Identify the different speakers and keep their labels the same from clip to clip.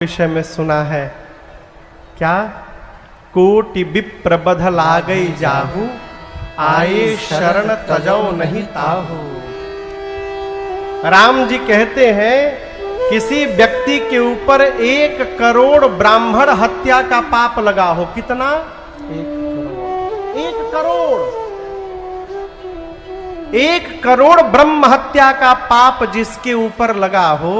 Speaker 1: विषय में सुना है क्या? कोटि विप्र बध लागई जाहू, आए शरण तजौ नहीं ताहू। राम जी कहते हैं किसी व्यक्ति के ऊपर 1 करोड़ ब्राह्मण हत्या का पाप लगा हो। कितना? 1 करोड़। 1 करोड़ ब्रह्म हत्या का पाप जिसके ऊपर लगा हो,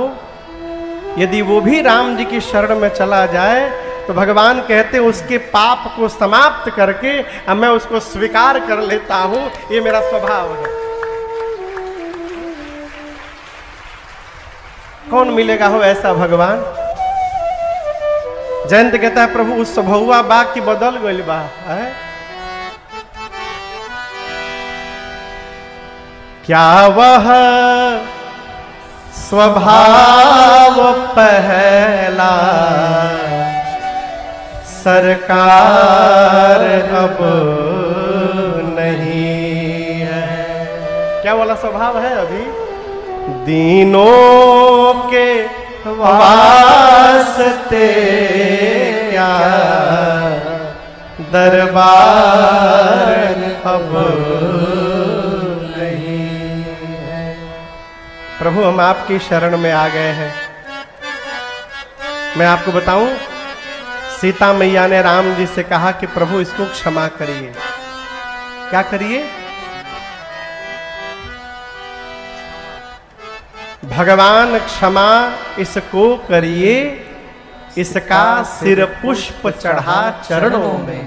Speaker 1: यदि वो भी राम जी की शरण में चला जाए तो भगवान कहते उसके पाप को समाप्त करके अब मैं उसको स्वीकार कर लेता हूं, ये मेरा स्वभाव है। कौन मिलेगा हो ऐसा भगवान? जयंत कहता है प्रभु उस स्वभावा बा की बदल गइल बा है? क्या वह स्वभाव पहला सरकार अब नहीं है? क्या वाला स्वभाव है अभी? दीनों के वास्ते क्या दरबार अब प्रभु हम आपकी शरण में आ गए हैं। मैं आपको बताऊं, सीता मैया ने राम जी से कहा कि प्रभु इसको क्षमा करिए। क्या करिए? भगवान क्षमा इसको करिए, इसका सिर पुष्प चढ़ा चरणों में।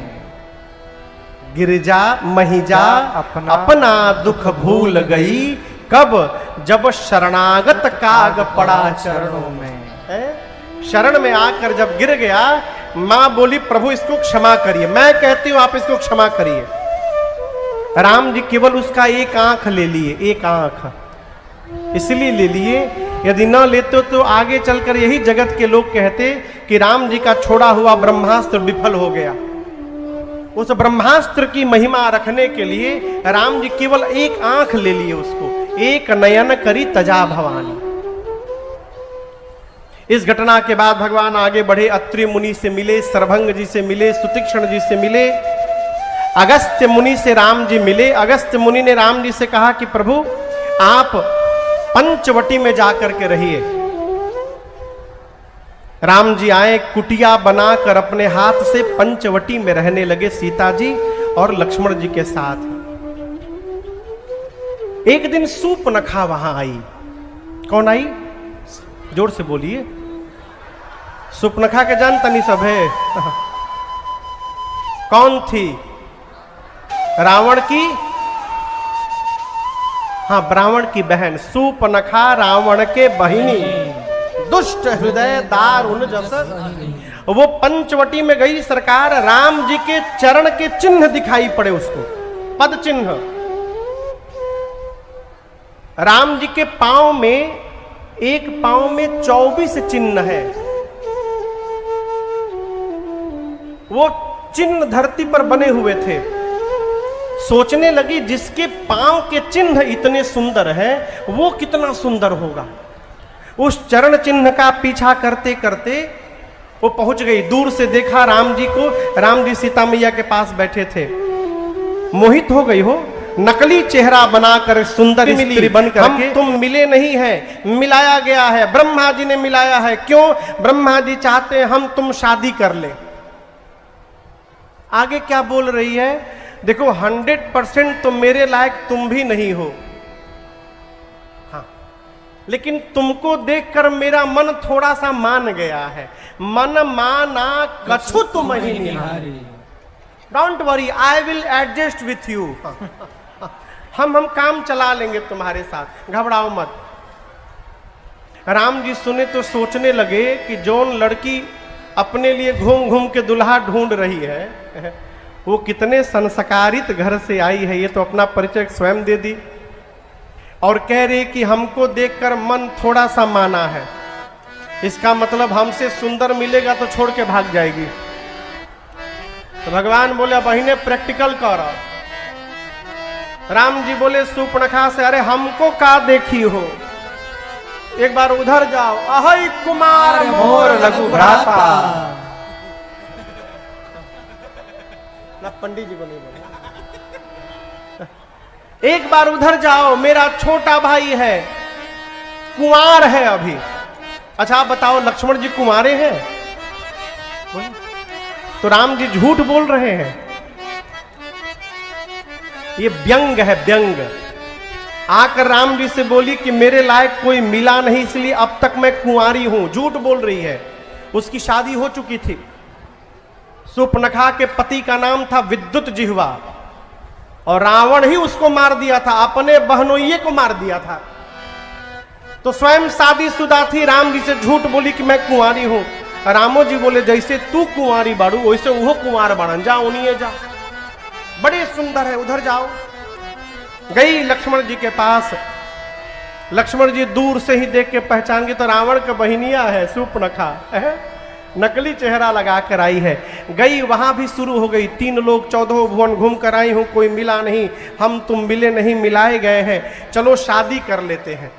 Speaker 1: गिरिजा महिजा अपना दुख भूल गई, कब? जब शरणागत काग पड़ा चरणों में। शरण में आकर जब गिर गया, मां बोली प्रभु इसको क्षमा करिए। मैं कहती हूं आप इसको क्षमा करिए। राम जी केवल उसका 1 आंख ले लिए, 1 आंख इसलिए ले लिए। यदि न लेते तो आगे चलकर यही जगत के लोग कहते कि राम जी का छोड़ा हुआ ब्रह्मास्त्र विफल हो गया। उस ब्रह्मास्त्र की महिमा रखने के लिए राम जी केवल 1 आंख ले लिए उसको। 1 नयन करी तजा भवानी। इस घटना के बाद भगवान आगे बढ़े, अत्रि मुनि से मिले, सर्वभंग जी से मिले, सुतीक्ष्ण जी से मिले, अगस्त्य मुनि से राम जी मिले। अगस्त्य मुनि ने राम जी से कहा कि प्रभु आप पंचवटी में जाकर के रहिए। राम जी आए, कुटिया बनाकर अपने हाथ से पंचवटी में रहने लगे, सीता जी और लक्ष्मण जी के साथ। एक दिन सूर्पनखा वहां आई। कौन आई? जोर से बोलिए। सूर्पनखा के जान तनी सब है। कौन थी? रावण की, हाँ रावण की बहन सूर्पनखा, रावण के बहिनी, दुष्ट हृदय दारुण जस। वो पंचवटी में गई सरकार, राम जी के चरण के चिन्ह दिखाई पड़े उसको, पद चिन्ह। राम जी के पांव में, एक पांव में 24 चिन्ह है। वो चिन्ह धरती पर बने हुए थे। सोचने लगी जिसके पांव के चिन्ह इतने सुंदर हैं, वो कितना सुंदर होगा। उस चरण चिन्ह का पीछा करते करते वो पहुंच गई। दूर से देखा राम जी को, राम जी सीता मैया के पास बैठे थे। मोहित हो गई हो। नकली चेहरा बनाकर सुंदर स्त्री बनकर हम तुम मिले नहीं हैं, मिलाया गया है, ब्रह्मा जी ने मिलाया है। क्यों? ब्रह्मा जी चाहते हैं हम तुम शादी कर ले। आगे क्या बोल रही है देखो, 100% तो मेरे लायक तुम भी नहीं हो, हाँ, लेकिन तुमको देखकर मेरा मन थोड़ा सा मान गया है। मन माना कछु तुम ही निहारी। Don't worry, I will adjust with you. हम काम चला लेंगे तुम्हारे साथ, घबराओ मत। राम जी सुने तो सोचने लगे कि जौन लड़की अपने लिए घूम घूम के दुल्हा ढूंढ रही है, वो कितने संस्कारित घर से आई है। ये तो अपना परिचय स्वयं दे दी और कह रही कि हमको देखकर मन थोड़ा सा माना है, इसका मतलब हमसे सुंदर मिलेगा तो छोड़ के भाग जाएगी। तो भगवान बोले बहिने प्रैक्टिकल कर। राम जी बोले सूर्पनखा से, अरे हमको का देखी हो? एक बार उधर जाओ, अहै कुमार मोर लघु भ्राता। ना पंडित जी को नहीं बोला। एक बार उधर जाओ, मेरा छोटा भाई है, कुंवार है अभी। अच्छा आप बताओ, लक्ष्मण जी कुंवारे हैं? तो राम जी झूठ बोल रहे हैं। ये व्यंग है, व्यंग। आकर राम जी से बोली कि मेरे लायक कोई मिला नहीं, इसलिए अब तक मैं कुंवारी हूं। झूठ बोल रही है। उसकी शादी हो चुकी थी। सुपनखा के पति का नाम था विद्युत जिह्वा, और रावण ही उसको मार दिया था, अपने बहनोइये को मार दिया था। तो स्वयं शादीशुदा थी, राम जी से झूठ बोली कि मैं कुंवारी हूं। रामो जी बोले जैसे तू कुंवारी बाड़ू वैसे वो कुंवार बाड़न, जा उन्हीं जा, बड़े सुंदर है, उधर जाओ। गई लक्ष्मण जी के पास। लक्ष्मण जी दूर से ही देख के पहचान गए, तो रावण का बहनिया है सुपनखा है, नकली चेहरा लगा कर आई है। गई वहां भी शुरू हो गई, 3 लोग 14 भुवन घूम कर आई हूं, कोई मिला नहीं, हम तुम मिले नहीं, मिलाए गए हैं, चलो शादी कर लेते हैं।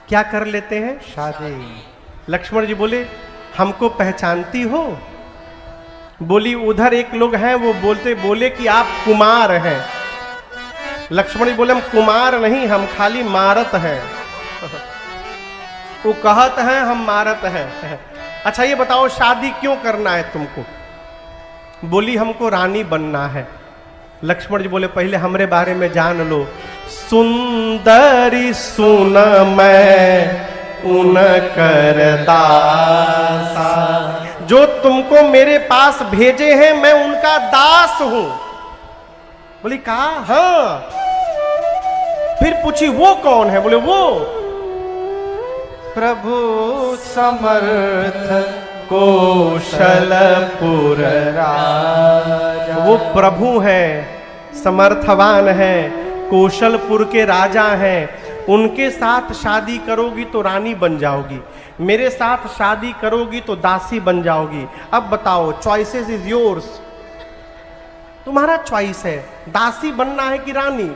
Speaker 1: क्या कर लेते हैं? शादी। लक्ष्मण जी बोले हमको पहचानती हो? बोली उधर एक लोग हैं, वो बोले कि आप कुमार हैं। लक्ष्मण जी बोले हम कुमार नहीं, हम खाली मारत हैं। वो कहत हैं हम मारत हैं। अच्छा ये बताओ शादी क्यों करना है तुमको? बोली हमको रानी बनना है। लक्ष्मण जी बोले पहले हमरे बारे में जान लो। सुंदरी सुन मैं उन कर दासा, जो तुमको मेरे पास भेजे हैं मैं उनका दास हूं। बोली कहा हाँ। फिर पूछी वो कौन है? बोले वो प्रभु समर्थ कौशलपुर राजा। वो प्रभु है, समर्थवान है, कौशलपुर के राजा हैं। उनके साथ शादी करोगी तो रानी बन जाओगी, मेरे साथ शादी करोगी तो दासी बन जाओगी। अब बताओ चॉइसेस इज योर्स, तुम्हारा चॉइस है, दासी बनना है कि रानी?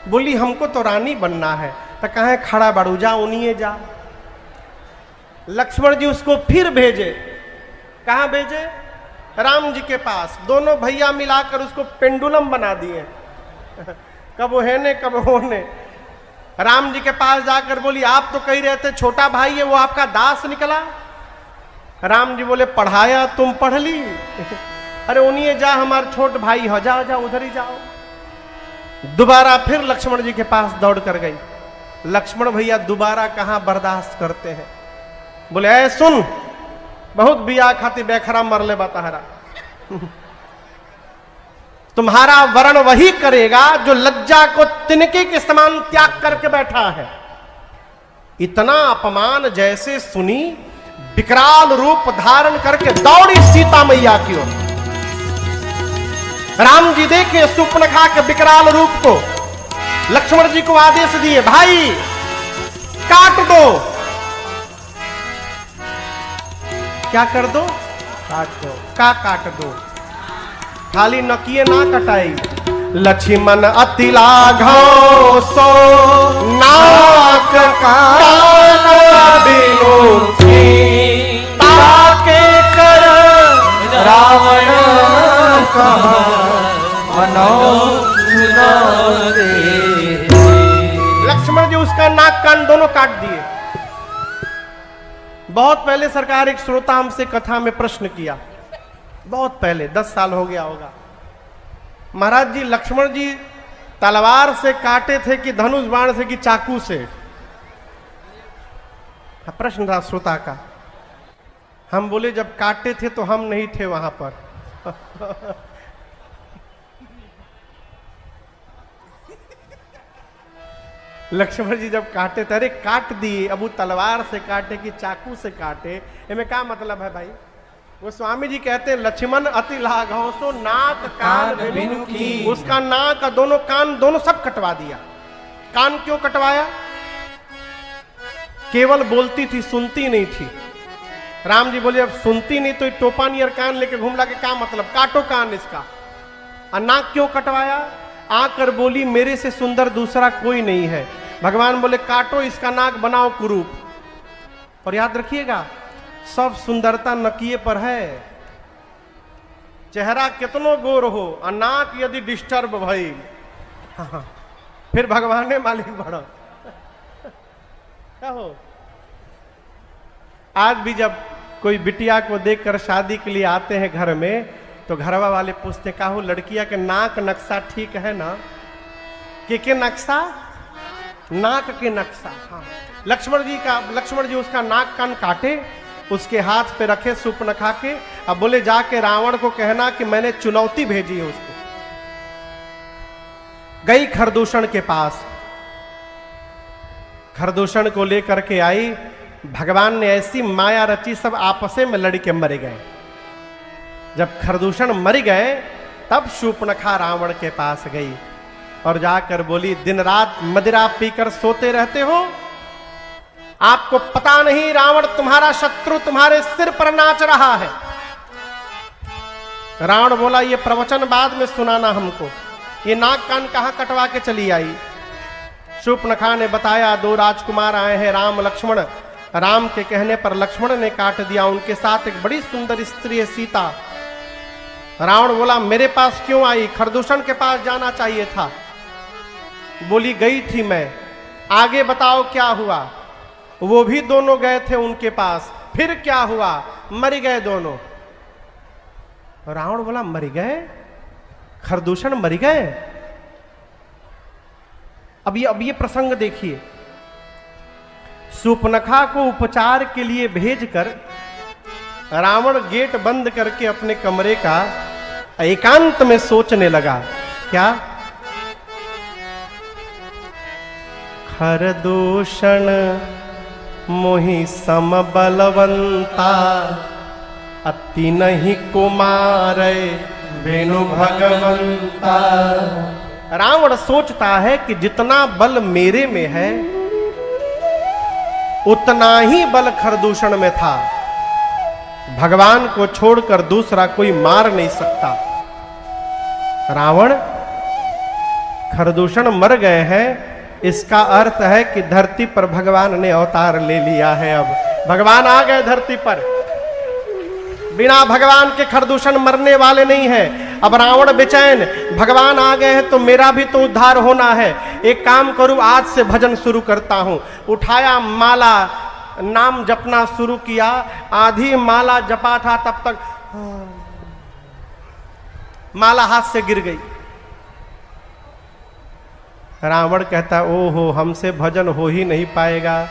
Speaker 1: बोली हमको तो रानी बनना है। तो कहे खड़ा बाड़ू, जा उन्हीं जा। लक्ष्मण जी उसको फिर भेजे। कहां भेजे? राम जी के पास। दोनों भैया मिलाकर उसको पेंडुलम बना दिए, कब हेने कब होने। राम जी के पास जाकर बोली आप तो कह रहे थे छोटा भाई है, वो आपका दास निकला। राम जी बोले पढ़ाया तुम पढ़ ली। अरे उन्हीं जा, हमारा छोट भाई हो, जाओ जाओ उधर ही जाओ। दोबारा फिर लक्ष्मण जी के पास दौड़ कर गई। लक्ष्मण भैया दोबारा कहां बर्दाश्त करते हैं। बोले ऐ सुन, बहुत बिया खाती बेखरा मरले बताहरा। तुम्हारा वर्ण वही करेगा जो लज्जा को तिनके के समान त्याग करके बैठा है। इतना अपमान जैसे सुनी, विकराल रूप धारण करके दौड़ी सीता मैया की ओर। राम जी देखे सुपनखा के विकराल रूप को, लक्ष्मण जी को आदेश दिए भाई काट दो। क्या कर दो? काट दो। का काट दो? खाली नकिए ना कटाई। लक्ष्मण अति लाघव सो नाक कान बिनु ताके कर रावण कहा लक्ष्मण जी उसका नाक कान दोनों काट दिए। बहुत पहले सरकार एक श्रोता हमसे कथा में प्रश्न किया, बहुत पहले 10 साल हो गया होगा। महाराज जी लक्ष्मण जी तलवार से काटे थे कि धनुष बाण से कि चाकू से? प्रश्न था श्रोता का। हम बोले जब काटे थे तो हम नहीं थे वहां पर। लक्ष्मण जी जब काटे थे, अरे काट दिए, अब वो तलवार से काटे कि चाकू से काटे, इनमें क्या मतलब है भाई? वो स्वामी जी कहते हैं लक्ष्मण अति लाघव सो नाक कान बिनु की। उसका नाक दोनों कान दोनों सब कटवा दिया। कान क्यों कटवाया? केवल बोलती थी, सुनती नहीं थी। राम जी बोले अब सुनती नहीं तो टोपा नियर कान लेके घूम ला के क्या मतलब, काटो कान इसका। और नाक क्यों कटवाया? आकर बोली मेरे से सुंदर दूसरा कोई नहीं है। भगवान बोले काटो इसका नाक, बनाओ कुरूप। और याद रखिएगा, सब सुंदरता नकिए पर है। चेहरा कितनो गोर हो और नाक यदि डिस्टर्ब भई, हाँ, फिर भगवान ने मालिक बढ़ो। क्या हो? आज भी जब कोई बिटिया को देखकर शादी के लिए आते हैं घर में, तो घरवा वाले पूछते का हो लड़किया के नाक नक्शा ठीक है ना? के नक्शा? नाक के नक्शा। हाँ, लक्ष्मण जी उसका नाक कान काटे, उसके हाथ पे रखे सूर्पनखा के, अब बोले जाके रावण को कहना कि मैंने चुनौती भेजी है उसको। गई खरदूषण के पास, खरदूषण को लेकर के आई, भगवान ने ऐसी माया रची, सब आपसे में लड़ के मर गए। जब खरदूषण मर गए तब शूर्पणखा रावण के पास गई और जाकर बोली, दिन रात मदिरा पीकर सोते रहते हो, आपको पता नहीं रावण तुम्हारा शत्रु तुम्हारे सिर पर नाच रहा है। रावण बोला, ये प्रवचन बाद में सुनाना हमको, ये नाक कान कहां कटवा के चली आई? शूर्पणखा ने बताया, दो राजकुमार आए हैं, राम लक्ष्मण। राम के कहने पर लक्ष्मण ने काट दिया, उनके साथ एक बड़ी सुंदर स्त्री है सीता। रावण बोला, मेरे पास क्यों आई? खरदूषण के पास जाना चाहिए था। बोली, गई थी मैं, आगे बताओ क्या हुआ? वो भी दोनों गए थे उनके पास, फिर क्या हुआ? मर गए दोनों। रावण बोला, मर गए? खरदूषण मर गए? अब ये प्रसंग देखिए, शूर्पणखा को उपचार के लिए भेजकर रावण गेट बंद करके अपने कमरे का एकांत में सोचने लगा। क्या? खरदूषण मोहि सम बलवंता, अति नहीं कुमारे बेनु भगवंता। रावण सोचता है कि जितना बल मेरे में है उतना ही बल खरदूषण में था, भगवान को छोड़कर दूसरा कोई मार नहीं सकता। रावण, खरदूषण मर गए हैं, इसका अर्थ है कि धरती पर भगवान ने अवतार ले लिया है। अब भगवान आ गए धरती पर, बिना भगवान के खरदूषण मरने वाले नहीं है। अब रावण बेचैन, भगवान आ गए हैं तो मेरा भी तो उद्धार होना है। एक काम करूं, आज से भजन शुरू करता हूं। उठाया माला, नाम जपना शुरू किया, आधी माला जपा था तब तक माला हाथ से गिर गई। रावण कहता, ओहो, हमसे भजन हो ही नहीं पाएगा,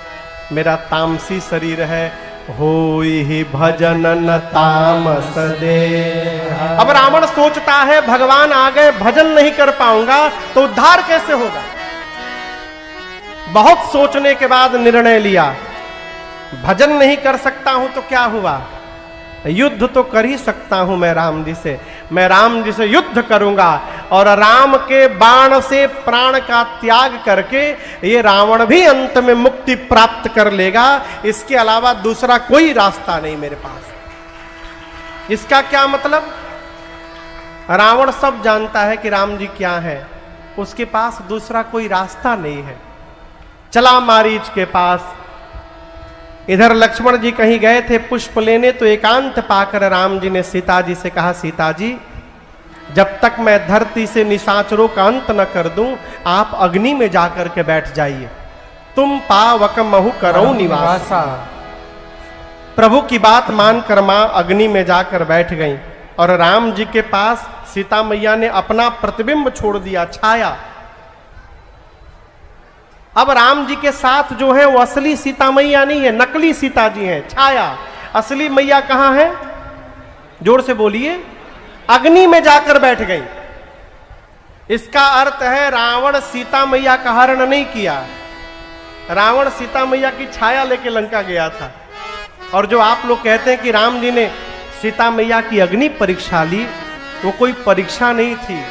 Speaker 1: मेरा तामसी शरीर है, हो ही भजन न तामस दे। अब रावण सोचता है भगवान आ गए, भजन नहीं कर पाऊंगा तो उद्धार कैसे होगा? बहुत सोचने के बाद निर्णय लिया, भजन नहीं कर सकता हूं तो क्या हुआ, युद्ध तो कर ही सकता हूं मैं राम जी से। मैं राम जी से युद्ध करूंगा और राम के बाण से प्राण का त्याग करके ये रावण भी अंत में मुक्ति प्राप्त कर लेगा। इसके अलावा दूसरा कोई रास्ता नहीं मेरे पास। इसका क्या मतलब? रावण सब जानता है कि राम जी क्या है, उसके पास दूसरा कोई रास्ता नहीं है। चला मारीच के पास। इधर लक्ष्मण जी कहीं गए थे पुष्प लेने, तो एकांत पाकर राम जी ने सीता जी से कहा, सीता जी, जब तक मैं धरती से निशाचरों का अंत न कर दूं, आप अग्नि में जाकर के बैठ जाइए। तुम पावक महु करो निवासा। प्रभु की बात मानकर मां अग्नि में जाकर बैठ गई और राम जी के पास सीता मैया ने अपना प्रतिबिंब छोड़ दिया, छाया। अब राम जी के साथ जो है वो असली सीता मैया नहीं है, नकली सीता जी है, छाया। असली मैया कहां है? जोर से बोलिए। अग्नि में जाकर बैठ गई। इसका अर्थ है रावण सीता मैया का हरण नहीं किया, रावण सीता मैया की छाया लेके लंका गया था। और जो आप लोग कहते हैं कि राम जी ने सीता मैया की अग्नि परीक्षा ली, वो कोई परीक्षा नहीं थी।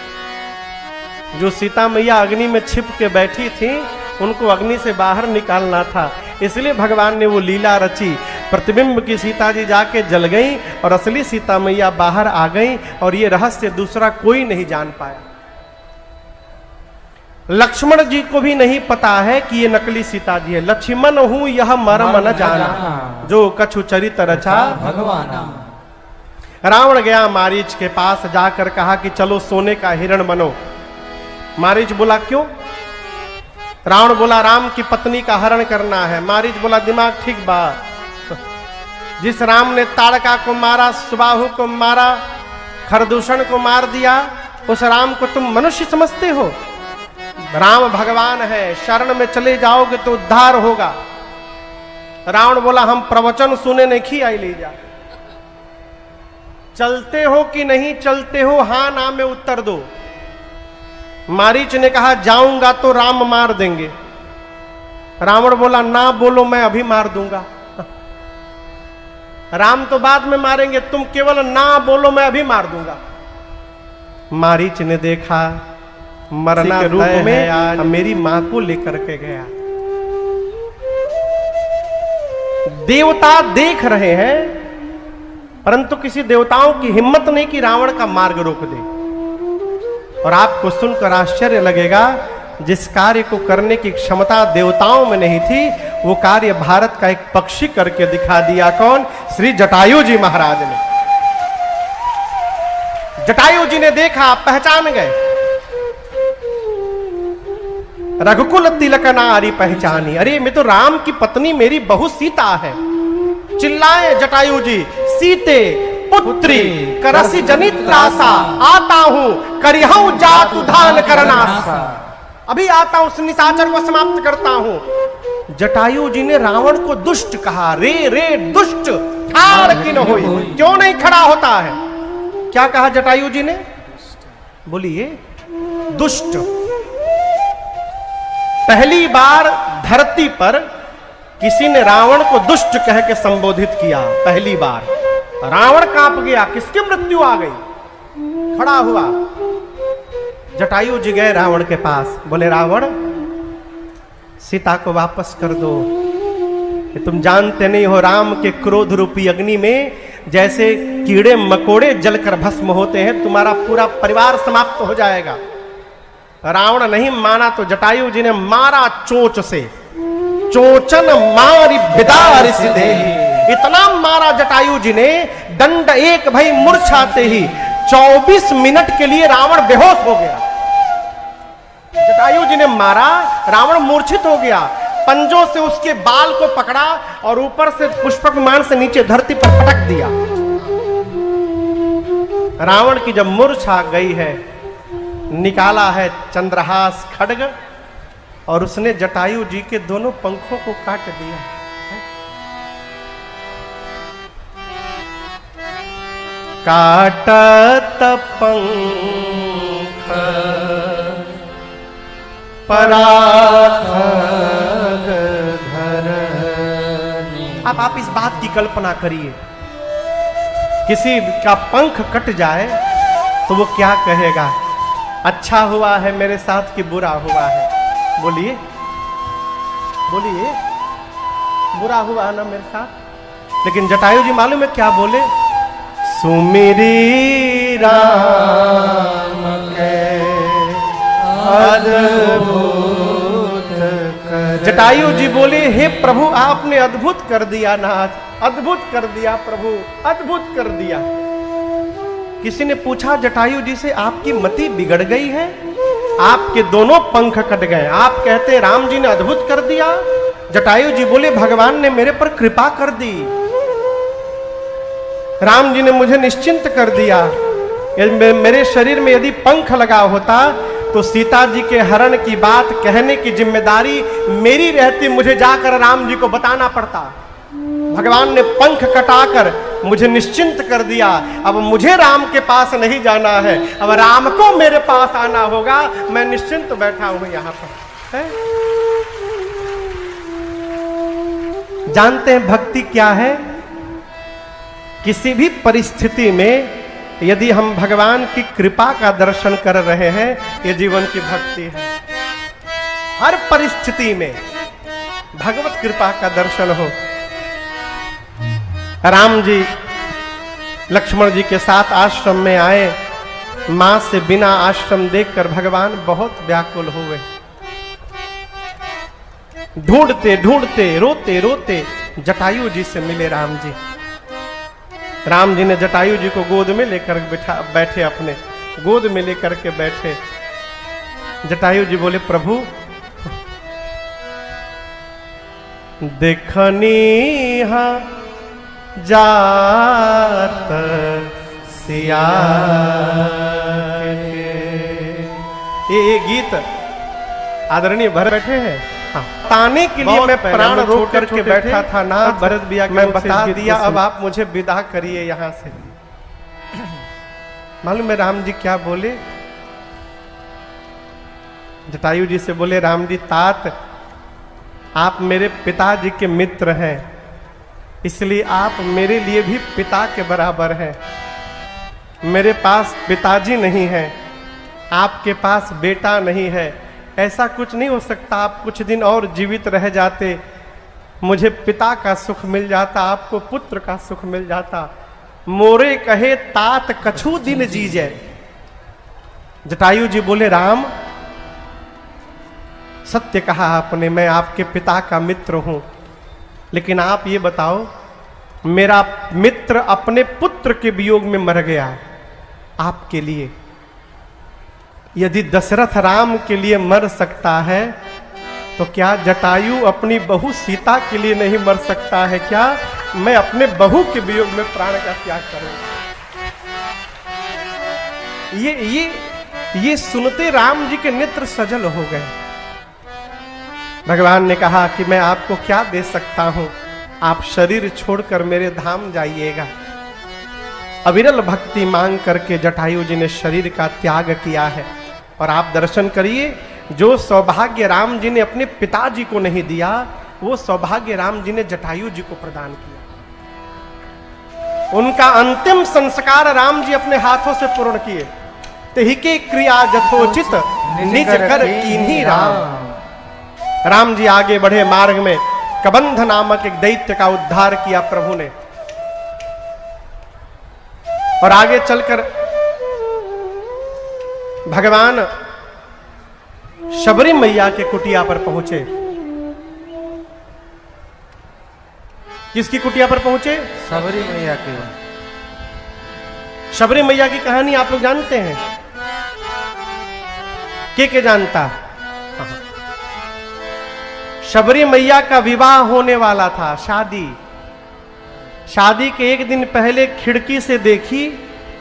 Speaker 1: जो सीता मैया अग्नि में छिप के बैठी थी, उनको अग्नि से बाहर निकालना था, इसलिए भगवान ने वो लीला रची। प्रतिबिंब की सीता जी जाके जल गई और असली सीता मैया बाहर आ गई, और ये रहस्य दूसरा कोई नहीं जान पाया। लक्ष्मण जी को भी नहीं पता है कि ये नकली सीता जी है। लक्ष्मण हूं यह मर्म न जाना, जो कछु चरित रचा
Speaker 2: भगवाना।
Speaker 1: रावण गया मारीच के पास, जाकर कहा कि चलो सोने का हिरण बनो। मारीच बोला क्यों? रावण बोला राम की पत्नी का हरण करना है। मारीच बोला दिमाग ठीक बा, जिस राम ने ताड़का को मारा, सुबाहु को मारा, खरदूषण को मार दिया, उस राम को तुम मनुष्य समझते हो? राम भगवान है, शरण में चले जाओगे तो उद्धार होगा। रावण बोला हम प्रवचन सुने नहीं आई ले जा, चलते हो कि नहीं चलते हो, हां ना में उत्तर दो। मारीच ने कहा जाऊंगा तो राम मार देंगे। रावण बोला ना बोलो, मैं अभी मार दूंगा। राम तो बाद में मारेंगे, तुम केवल ना बोलो, मैं अभी मार दूंगा। मारीच ने देखा मरना रूप में मेरी मां को लेकर के गया। देवता देख रहे हैं, परंतु किसी देवताओं की हिम्मत नहीं कि रावण का मार्ग रोक दे। और आपको सुनकर आश्चर्य लगेगा, जिस कार्य को करने की क्षमता देवताओं में नहीं थी, वो कार्य भारत का एक पक्षी करके दिखा दिया। कौन? श्री जटायु जी महाराज ने। जटायु जी ने देखा, पहचान गए। रघुकुल तिलक नारी पहचानी, अरे मैं तो राम की पत्नी मेरी बहू सीता है। चिल्लाए जटायु जी, सीते पुत्री करसी जनित त्रासा, आता हूं करिहूं जात उधान करनासा, अभी आता हूं, उस निशाचर को समाप्त करता हूं। जटायु जी ने रावण को दुष्ट कहा। रे रे दुष्ट ठाड़ की न होई, क्यों नहीं खड़ा होता है? क्या कहा जटायु जी ने? बोलिए दुष्ट। पहली बार धरती पर किसी ने रावण को दुष्ट कह के संबोधित किया, पहली बार। रावण कांप गया, किसकी मृत्यु आ गई? खड़ा हुआ। जटायु जी गए रावण के पास, बोले रावण सीता को वापस कर दो। कि तुम जानते नहीं हो, राम के क्रोध रूपी अग्नि में जैसे कीड़े मकोड़े जलकर भस्म होते हैं, तुम्हारा पूरा परिवार समाप्त हो जाएगा। रावण नहीं माना तो जटायु जी ने मारा चोंच से, चोचन मारी भिदार सिधे। इतना मारा जटायु जी ने, दंड एक भई मूर्छाते ही 24 मिनट के लिए रावण बेहोश हो गया। जटायु जी ने मारा, रावण मूर्छित हो गया। पंजों से उसके बाल को पकड़ा और ऊपर से पुष्पक विमान से नीचे धरती पर पटक दिया। रावण की जब मूर्छा गई है, निकाला है चंद्रहास खड्ग और उसने जटायु जी के दोनों पंखों को काट दिया। काटत पंख पराग धरनी। अब आप इस बात की कल्पना करिए, किसी का पंख कट जाए तो वो क्या कहेगा? अच्छा हुआ है मेरे साथ कि बुरा हुआ है? बोलिए बोलिए, बुरा हुआ है ना मेरे साथ। लेकिन जटायु जी मालूम है क्या बोले? सुमिरी राम के अद्भुत कर। जटायु जी बोले हे प्रभु आपने अद्भुत कर दिया नाथ, अद्भुत कर दिया प्रभु, अद्भुत कर दिया। किसी ने पूछा जटायु जी से आपकी मति बिगड़ गई है, आपके दोनों पंख कट गए, आप कहते राम जी ने अद्भुत कर दिया। जटायु जी बोले भगवान ने मेरे पर कृपा कर दी, राम जी ने मुझे निश्चिंत कर दिया। मेरे शरीर में यदि पंख लगा होता तो सीता जी के हरण की बात कहने की जिम्मेदारी मेरी रहती, मुझे जाकर राम जी को बताना पड़ता। भगवान ने पंख कटाकर मुझे निश्चिंत कर दिया। अब मुझे राम के पास नहीं जाना है, अब राम को मेरे पास आना होगा। मैं निश्चिंत बैठा हूं यहां पर है? जानते हैं भक्ति क्या है? किसी भी परिस्थिति में यदि हम भगवान की कृपा का दर्शन कर रहे हैं, ये जीवन की भक्ति है। हर परिस्थिति में भगवत कृपा का दर्शन हो। राम जी लक्ष्मण जी के साथ आश्रम में आए, मां से बिना आश्रम देखकर भगवान बहुत व्याकुल हुए। ढूंढते ढूंढते रोते रोते जटायु जी से मिले राम जी। राम जी ने जटायु जी को गोद में लेकर बैठे, अपने गोद में लेकर के बैठे। जटायु जी बोले, प्रभु देखनी हाँ जात सिया। ये गीत आदरणीय भरत बैठे हैं। हाँ, ताने के लिए मैं प्राण रोक करके बैठा था ना भरत भैया, मैं बता दिया, अब आप मुझे विदा करिए यहां से। मालूम है राम जी क्या बोले? जटायु जी से बोले, राम जी तात आप मेरे पिताजी के मित्र हैं, इसलिए आप मेरे लिए भी पिता के बराबर हैं। मेरे पास पिताजी नहीं है, आपके पास बेटा नहीं है, ऐसा कुछ नहीं हो सकता। आप कुछ दिन और जीवित रह जाते, मुझे पिता का सुख मिल जाता, आपको पुत्र का सुख मिल जाता। मोरे कहे तात कछु दिन जीजे। जटायु जी बोले, राम सत्य कहा आपने, मैं आपके पिता का मित्र हूं, लेकिन आप ये बताओ, मेरा मित्र अपने पुत्र के वियोग में मर गया आपके लिए। यदि दशरथ राम के लिए मर सकता है तो क्या जटायु अपनी बहू सीता के लिए नहीं मर सकता है? क्या मैं अपने बहू के वियोग में प्राण का त्याग करूं? ये सुनते राम जी के नेत्र सजल हो गए। भगवान ने कहा कि मैं आपको क्या दे सकता हूं, आप शरीर छोड़कर मेरे धाम जाइएगा। अविरल भक्ति मांग करके जटायु जी ने शरीर का त्याग किया है। और आप दर्शन करिए, जो सौभाग्य राम जी ने अपने पिताजी को नहीं दिया, वो सौभाग्य राम जी ने जटायु जी को प्रदान किया। उनका अंतिम संस्कार राम जी अपने हाथों से पूर्ण किए। तेहि के क्रिया जथोचित निज कर कीन्ही राम। राम जी आगे बढ़े, मार्ग में कबंध नामक एक दैत्य का उद्धार किया प्रभु ने। और आगे चलकर भगवान शबरी मैया के कुटिया पर पहुंचे। किसकी कुटिया पर पहुंचे?
Speaker 2: शबरी मैया की।
Speaker 1: शबरी मैया की कहानी आप लोग जानते हैं? के जानता? शबरी मैया का विवाह होने वाला था, शादी के एक दिन पहले खिड़की से देखी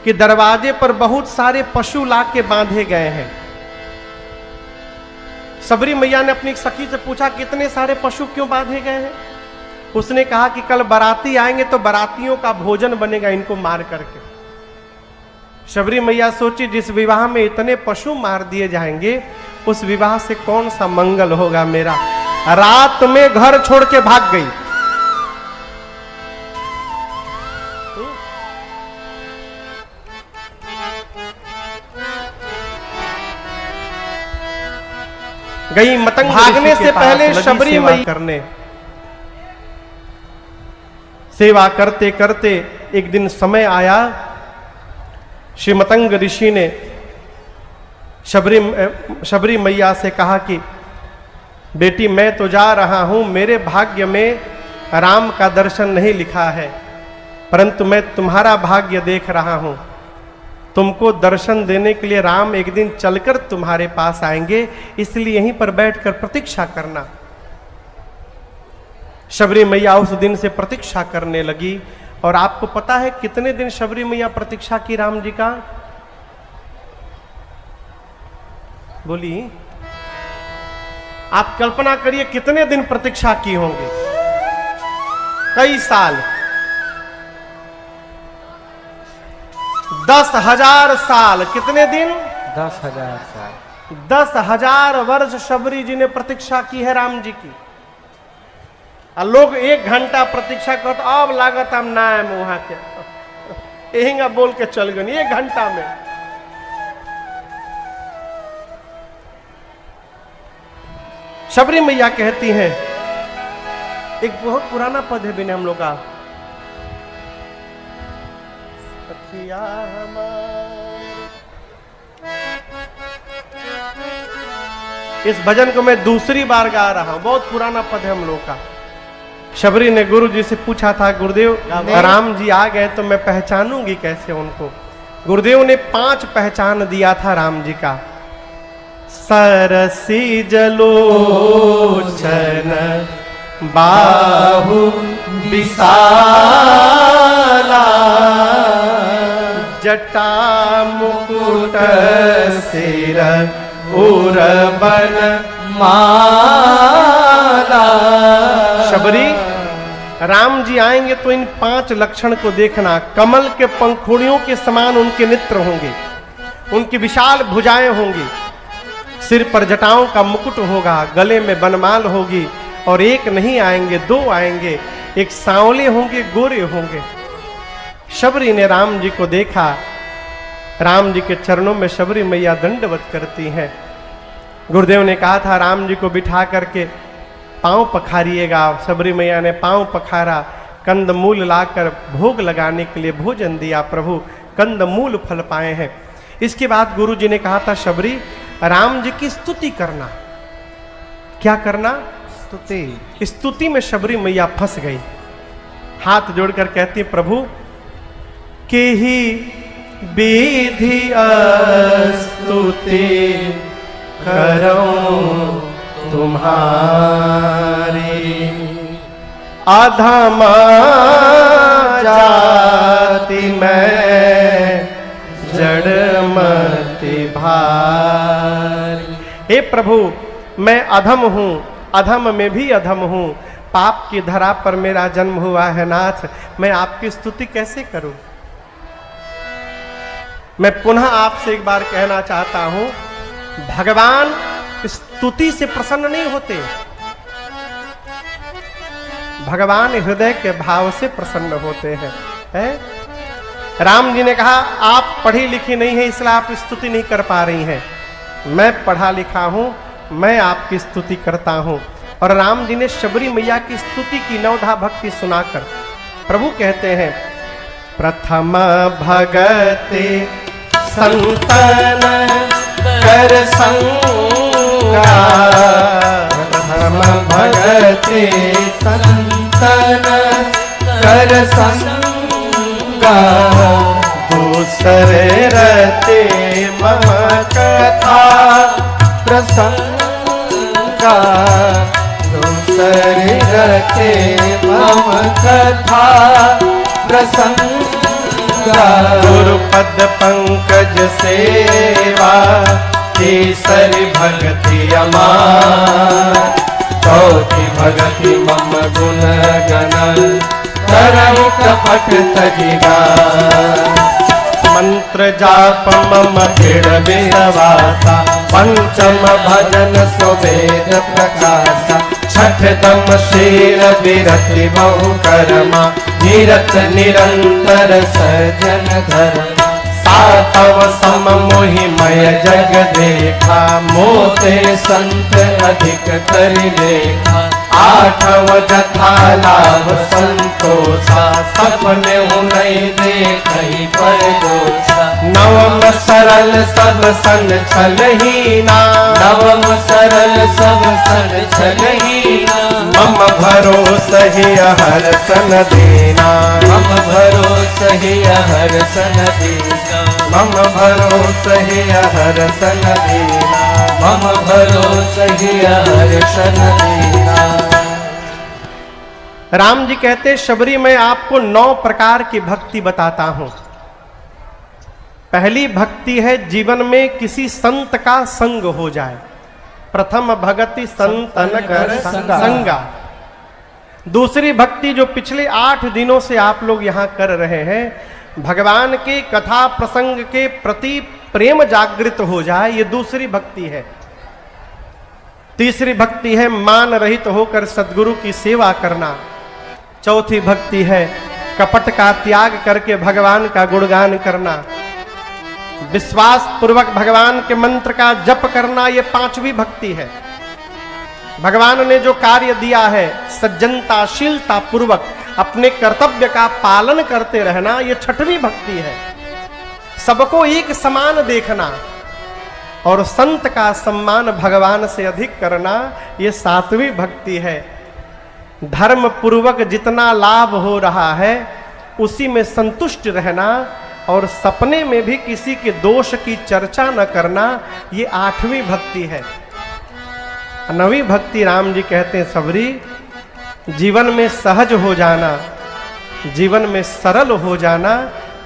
Speaker 1: कि दरवाजे पर बहुत सारे पशु लाके बांधे गए हैं। शबरी मैया ने अपनी सखी से पूछा, कितने सारे पशु क्यों बांधे गए हैं? उसने कहा कि कल बाराती आएंगे तो बारातियों का भोजन बनेगा इनको मार करके। शबरी मैया सोची, जिस विवाह में इतने पशु मार दिए जाएंगे, उस विवाह से कौन सा मंगल होगा मेरा। रात में घर छोड़ के भाग गई। मतंग भागने से पहले शबरी मैया करने सेवा करते करते एक दिन समय आया, श्री मतंग ऋषि ने शबरी मैया से कहा कि बेटी मैं तो जा रहा हूं, मेरे भाग्य में राम का दर्शन नहीं लिखा है, परंतु मैं तुम्हारा भाग्य देख रहा हूं। तुमको दर्शन देने के लिए राम एक दिन चलकर तुम्हारे पास आएंगे, इसलिए यहीं पर बैठकर प्रतीक्षा करना। शबरी मैया उस दिन से प्रतीक्षा करने लगी। और आपको पता है कितने दिन शबरी मैया प्रतीक्षा की राम जी का? बोली, आप कल्पना करिए कितने दिन प्रतीक्षा की होंगे? कई साल, 10,000 साल। कितने दिन?
Speaker 2: 10,000 साल।
Speaker 1: 10,000 वर्ष शबरी जी ने प्रतीक्षा की है राम जी की। और लोग 1 घंटा प्रतीक्षा कर, तो अब लागत हम ना आए वहां के, यही बोल के चल गए 1 घंटा में। शबरी मैया कहती हैं, एक बहुत पुराना पद है बिना हम लोग का, इस भजन को मैं दूसरी बार गा रहा हूं, बहुत पुराना पद है हम लोग का। शबरी ने गुरु जी से पूछा था, गुरुदेव राम जी आ गए तो मैं पहचानूंगी कैसे उनको? गुरुदेव ने 5 पहचान दिया था राम जी का। सरसी जलोचन बाहु विशाला, जटा मुकुट सिर उरबन माला। शबरी, राम जी आएंगे तो इन 5 लक्षण को देखना। कमल के पंखुड़ियों के समान उनके नेत्र होंगे, उनकी विशाल भुजाएं होंगी, सिर पर जटाओं का मुकुट होगा, गले में बनमाल होगी, और एक नहीं आएंगे 2 आएंगे, एक सांवले होंगे, गोरे होंगे। शबरी ने राम जी को देखा। राम जी के चरणों में शबरी मैया दंडवत करती हैं। गुरुदेव ने कहा था राम जी को बिठा करके पांव पखारिएगा। शबरी मैया ने पांव पखारा, कंदमूल लाकर भोग लगाने के लिए भोजन दिया। प्रभु कंदमूल फल पाए हैं। इसके बाद गुरु जी ने कहा था, शबरी राम जी की स्तुति करना। क्या करना? स्तुति। स्तुति में शबरी मैया फंस गई। हाथ जोड़कर कहती, प्रभु के ही विधि स्तुति करूं तुम्हारी, अधमा जाति में जड़मति भारी। हे प्रभु, मैं अधम हूं, अधम में भी अधम हूं, पाप की धरा पर मेरा जन्म हुआ है नाथ, मैं आपकी स्तुति कैसे करूं? मैं पुनः आपसे एक बार कहना चाहता हूं, भगवान स्तुति से प्रसन्न नहीं होते, भगवान हृदय के भाव से प्रसन्न होते हैं। है? राम जी ने कहा, आप पढ़ी लिखी नहीं है इसलिए आप स्तुति नहीं कर पा रही हैं। मैं पढ़ा लिखा हूं, मैं आपकी स्तुति करता हूं। और राम जी ने शबरी मैया की स्तुति की नवधा भक्ति सुनाकर प्रभु कहते हैं, प्रथम भगति संतन कर संगा, प्रथम भगति संतन कर संगा, दूसरे रते मम कथा प्रसंगा, दूसरे रते मम कथा प्रसंगा, गुरुपद पंकज सेवा तीसरी भक्ति अमार, चौथी भक्ति मम गुण गण करई कपट तजिगा, मंत्र जाप मम दृढ़ विश्वासा, पंचम भजन सुवेद प्रकाशा, छठदम शील विरति बहु कर्मा, निरत निरंतर सजन धर्म, सातव सम मोहिमय जग देखा, मोते संत अधिक कर लेखा, आठव जथा लाभ संतोषा, सपने नहीं देखई पर दोषा, नवम सरल सब सन छलहीना, नवम सरल सब सन छलहीना, मम भरोसा ही हर सन देना, मम भरोसा ही हर सन देना, मम भरोसा ही हर सन देना, मम भरोसा ही हर सन देना। राम जी कहते, शबरी मैं आपको 9 प्रकार की भक्ति बताता हूं। पहली भक्ति है जीवन में किसी संत का संग हो जाए। प्रथम भक्ति संतन कर संगा। दूसरी भक्ति जो पिछले 8 दिनों से आप लोग यहां कर रहे हैं, भगवान के कथा प्रसंग के प्रति प्रेम जागृत हो जाए, ये दूसरी भक्ति है। तीसरी भक्ति है मान रहित होकर सद्गुरु की सेवा करना। चौथी भक्ति है कपट का त्याग करके भगवान का गुणगान करना, विश्वास पूर्वक भगवान के मंत्र का जप करना, ये 5वीं भक्ति है। भगवान ने जो कार्य दिया है, सज्जनताशीलता पूर्वक अपने कर्तव्य का पालन करते रहना, ये 6वीं भक्ति है। सबको एक समान देखना, और संत का सम्मान भगवान से अधिक करना, ये 7वीं भक्ति है। धर्म पूर्वक जितना लाभ हो रहा है उसी में संतुष्ट रहना और सपने में भी किसी के दोष की चर्चा न करना, ये 8वीं भक्ति है। 9वीं भक्ति राम जी कहते हैं सबरी, जीवन में सहज हो जाना, जीवन में सरल हो जाना,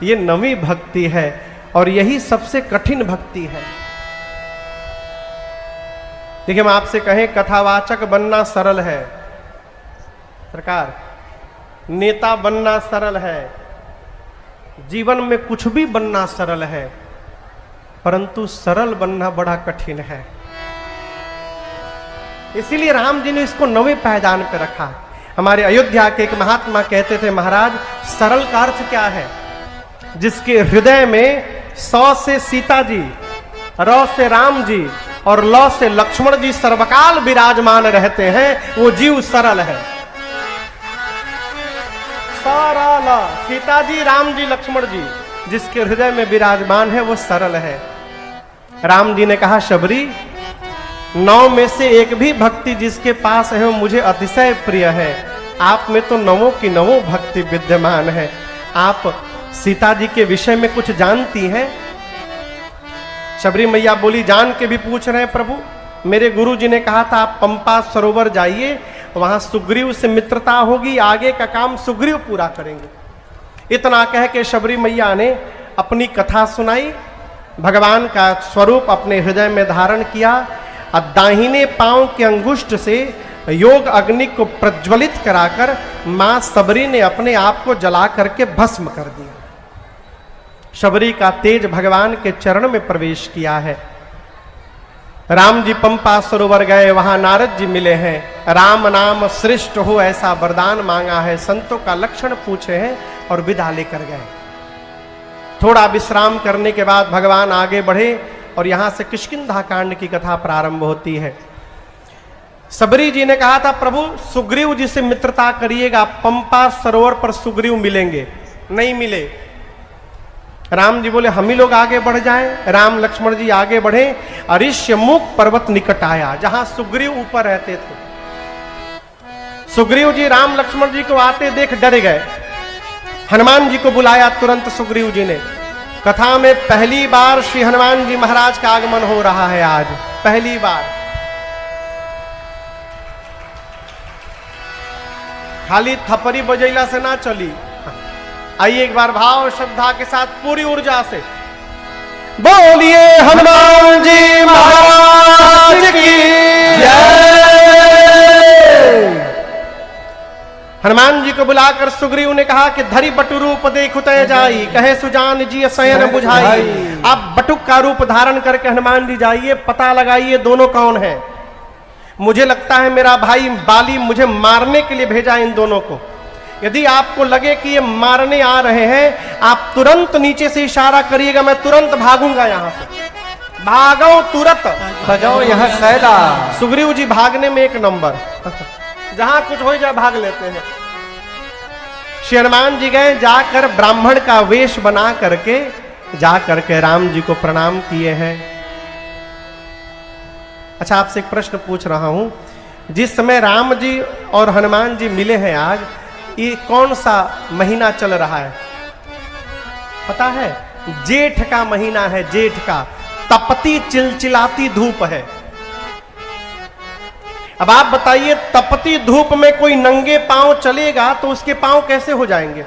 Speaker 1: ये 9वीं भक्ति है और यही सबसे कठिन भक्ति है। देखिए, हम आपसे कहें कथावाचक बनना सरल है सरकार, नेता बनना सरल है, जीवन में कुछ भी बनना सरल है, परंतु सरल बनना बड़ा कठिन है। इसीलिए राम जी ने इसको 9वें पायदान पे रखा। हमारे अयोध्या के एक महात्मा कहते थे, महाराज सरल का अर्थ क्या है? जिसके हृदय में 100 से सीता जी, र से राम जी और ल से लक्ष्मण जी सर्वकाल विराजमान रहते हैं, वो जीव सरल है। सरल, सीता जी, राम जी, लक्ष्मण जी, जिसके हृदय में विराजमान है वो सरल है। राम जी ने कहा, शबरी 9 में से एक भी भक्ति जिसके पास है वो मुझे अतिशय प्रिय है। आप में तो 9 की 9 भक्ति विद्यमान है। आप सीता जी के विषय में कुछ जानती हैं? शबरी मैया बोली, जान के भी पूछ रहे हैं प्रभु। मेरे गुरु जी ने कहा था आप पंपा सरोवर जाइए, वहां सुग्रीव से मित्रता होगी, आगे का काम सुग्रीव पूरा करेंगे। इतना कह के शबरी मैया ने अपनी कथा सुनाई, भगवान का स्वरूप अपने हृदय में धारण किया और दाहिने पांव के अंगुष्ठ से योग अग्नि को प्रज्वलित कराकर मां सबरी ने अपने आप को जला करके भस्म कर दिया। शबरी का तेज भगवान के चरण में प्रवेश किया है। राम जी पंपा सरोवर गए, वहां नारद जी मिले हैं। राम नाम श्रेष्ठ हो ऐसा वरदान मांगा है, संतों का लक्षण पूछे हैं और विदा लेकर गए। थोड़ा विश्राम करने के बाद भगवान आगे बढ़े और यहां से किष्किंधा कांड की कथा प्रारंभ होती है। सबरी जी ने कहा था, प्रभु सुग्रीव जी से मित्रता करिएगा, पंपा सरोवर पर सुग्रीव मिलेंगे। नहीं मिले। राम जी बोले, हम ही लोग आगे बढ़ जाएं। राम लक्ष्मण जी आगे बढ़े। ऋष्यमुख पर्वत निकट आया, जहां सुग्रीव ऊपर रहते थे। सुग्रीव जी राम लक्ष्मण जी को आते देख डर गए। हनुमान जी को बुलाया तुरंत सुग्रीव जी ने। कथा में पहली बार श्री हनुमान जी महाराज का आगमन हो रहा है आज, पहली बार। खाली थपरी बजैला से ना चली। आइए एक बार भाव श्रद्धा के साथ पूरी ऊर्जा से बोलिए हनुमान जी महाराज की जय। हनुमान जी को बुलाकर सुग्रीव ने कहा कि धरी बटु रूप देखु तय जाई, कहे सुजान जी शयन बुझाई। आप बटुक का रूप धारण करके हनुमान जी जाइए, पता लगाइए दोनों कौन है। मुझे लगता है मेरा भाई बाली मुझे मारने के लिए भेजा इन दोनों को। यदि आपको लगे कि ये मारने आ रहे हैं, आप तुरंत नीचे से इशारा करिएगा, मैं तुरंत भागूंगा यहां से। भागो तुरंत,
Speaker 2: बजाओ यह सैला।
Speaker 1: सुग्रीव जी भागने में एक नंबर, जहां कुछ हो जाए भाग लेते हैं। श्री हनुमान जी गए, जाकर ब्राह्मण का वेश बना करके जाकर के राम जी को प्रणाम किए हैं। अच्छा, आपसे एक प्रश्न पूछ रहा हूं, जिस समय राम जी और हनुमान जी मिले हैं आज, ये कौन सा महीना चल रहा है पता है? जेठ का महीना है, जेठ का। तपती चिलचिलाती धूप है। अब आप बताइए, तपती धूप में कोई नंगे पांव चलेगा तो उसके पांव कैसे हो जाएंगे?